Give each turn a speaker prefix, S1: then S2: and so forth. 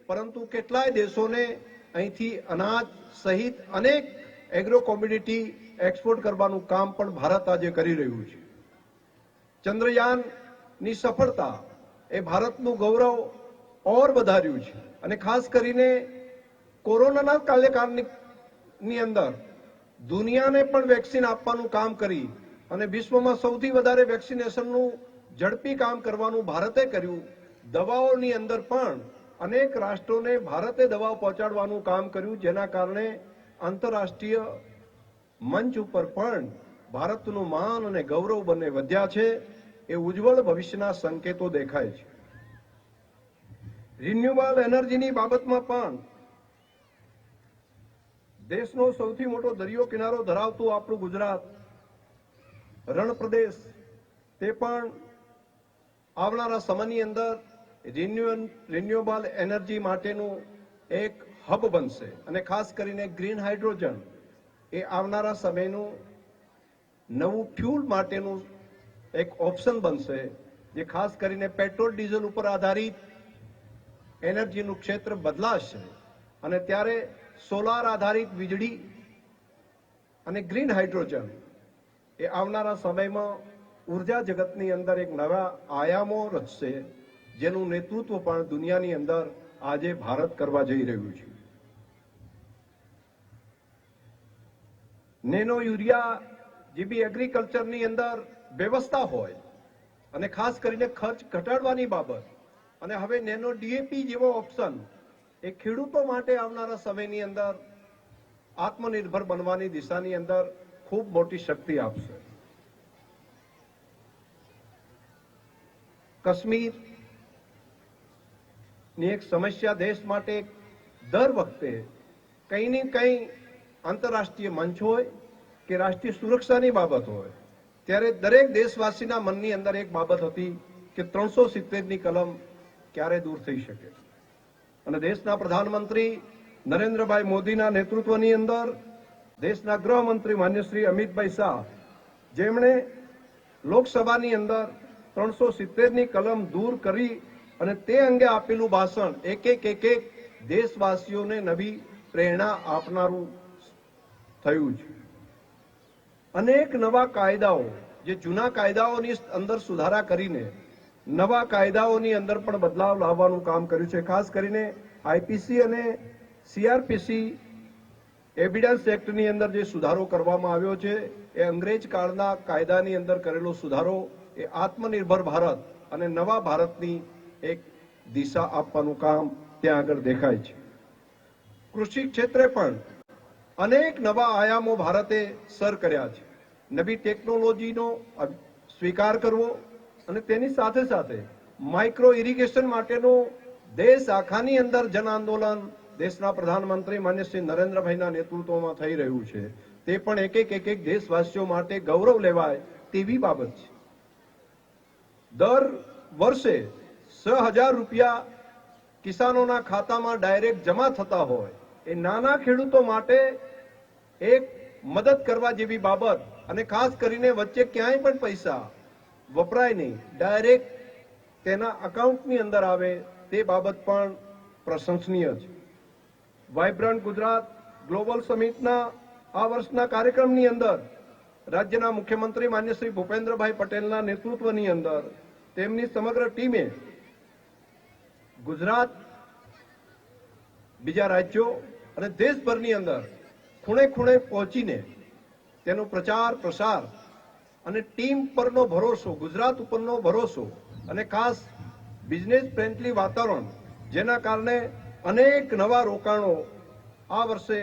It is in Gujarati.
S1: પરંતુ કેટલાય દેશોને અહીંથી અનાજ સહિત અનેક એગ્રો કોમોડિટી એક્સપોર્ટ કરવાનું કામ પણ ભારત આજે કરી રહ્યું છે. ચંદ્રયાનની સફળતા એ ભારતનું ગૌરવ ઓર વધાર્યું છે અને ખાસ કરીને કોરોનાના કાર્યકાળની અંદર દુનિયાને પણ વેક્સિન આપવાનું કામ કરી અને વિશ્વમાં સૌથી વધારે વેક્સિનેશનનું ઝડપી કામ કરવાનું ભારતે કર્યું. દવાઓની અંદર પણ અનેક રાષ્ટ્રોને ભારતે દવાઓ પહોંચાડવાનું કામ કર્યું, જેના કારણે આંતરરાષ્ટ્રીય મંચ ઉપર પણ ભારતનું માન અને ગૌરવ બંને વધ્યા છે. એ ઉજ્જવળ ભવિષ્યના સંકેતો દેખાય છે. રિન્યુએબલ એનર્જીની બાબતમાં પણ દેશનો સૌથી મોટો દરિયો કિનારો ધરાવતું આપણું ગુજરાત રણ પ્રદેશ તે પણ આવનારા સમયની અંદર રિન્યુએબલ એનર્જી માટેનું એક હબ બનશે અને ખાસ કરીને ગ્રીન હાઇડ્રોજન એ આવનારા સમયનું નવું ફ્યુલ માટેનું એક ઓપ્શન બનશે, જે ખાસ કરીને પેટ્રોલ ડીઝલ ઉપર આધારિત એનર્જીનું ક્ષેત્ર બદલાશે અને ત્યારે સોલાર આધારિત વીજળી અને ગ્રીન હાઇડ્રોજન એ આવનારા સમયમાં ઉર્જા જગતની અંદર એક નવા આયામો રચશે, જેનું નેતૃત્વ પણ દુનિયાની અંદર આજે ભારત કરવા જઈ રહ્યું છે. નેનો યુરિયા જેવી એગ્રીકલ્ચરની અંદર વ્યવસ્થા હોય અને ખાસ કરીને ખર્ચ ઘટાડવાની બાબત અને હવે નેનો ડીએપી જેવો ઓપ્શન એ ખેડૂતો માટે આવનારા સમયની અંદર આત્મનિર્ભર બનવાની દિશાની અંદર ખૂબ મોટી શક્તિ આપશે. કાશ્મીરની એક સમસ્યા દેશ માટે દર વખતે કંઈ ને કંઈ આંતરરાષ્ટ્રીય મંચ હોય કે રાષ્ટ્રીય સુરક્ષાની બાબત હોય ત્યારે દરેક દેશવાસીના મનની અંદર એક બાબત હતી કે 370ની કલમ ક્યારે દૂર થઈ શકે. અને દેશના પ્રધાનમંત્રી નરેન્દ્રભાઈ મોદીના નેતૃત્વની અંદર દેશના ગૃહમંત્રી માન્ય શ્રી અમિતભાઈ શાહ, જેમણે લોકસભાની અંદર 370ની કલમ દૂર કરી અને તે અંગે આપેલું ભાષણ એક દેશવાસીઓને નવી પ્રેરણા આપનારું થયું છે. અનેક નવા કાયદાઓ, જે જૂના કાયદાઓની અંદર સુધારા કરીને નવા કાયદાઓની અંદર પણ બદલાવ લાવવાનું કામ કર્યું છે. ખાસ કરીને આઈપીસી અને સીઆરપીસી એવિડન્સ એક્ટની અંદર જે સુધારો કરવામાં આવ્યો છે એ અંગ્રેજ કાળના કાયદાની અંદર કરેલો સુધારો એ આત્મનિર્ભર ભારત અને નવા ભારતની એક દિશા આપવાનું કામ ત્યાં આગળ દેખાય છે. કૃષિ ક્ષેત્રે પણ અનેક નવા આયામો ભારતે સર કર્યા છે. નવી ટેકનોલોજીનો સ્વીકાર કરવો અને તેની સાથે સાથે માઇક્રો ઇરિગેશન માટેનું દેશ આખાની અંદર જન આંદોલન દેશના પ્રધાનમંત્રી માન્ય શ્રી નરેન્દ્રભાઈના નેતૃત્વમાં થઈ રહ્યું છે. તે પણ એક દેશવાસીઓ માટે ગૌરવ લેવાય તેવી બાબત છે. દર વર્ષે 6,000 રૂપિયા કિસાનોના ખાતામાં ડાયરેક્ટ જમા થતા હોય એ નાના ખેડૂતો માટે એક મદદ કરવા જેવી બાબત અને ખાસ કરીને વચ્ચે ક્યાંય પણ પૈસા વપરાય નહીં, ડાયરેક્ટ તેના અકાઉન્ટની અંદર આવે તે બાબત પણ પ્રશંસનીય છે. વાઇબ્રન્ટ ગુજરાત ગ્લોબલ સમિટના આ વર્ષના કાર્યક્રમની અંદર રાજ્યના મુખ્યમંત્રી માન્ય શ્રી ભૂપેન્દ્રભાઈ પટેલના નેતૃત્વની અંદર તેમની સમગ્ર ટીમે ગુજરાત, બીજા રાજ્યો અને દેશભરની અંદર ખૂણે ખૂણે પહોંચીને તેનો પ્રચાર પ્રસાર અને ટીમ પરનો ભરોસો, ગુજરાત ઉપરનો ભરોસો અને ખાસ બિઝનેસ ફ્રેન્ડલી વાતાવરણ, જેના કારણે અનેક નવા રોકાણો આ વર્ષે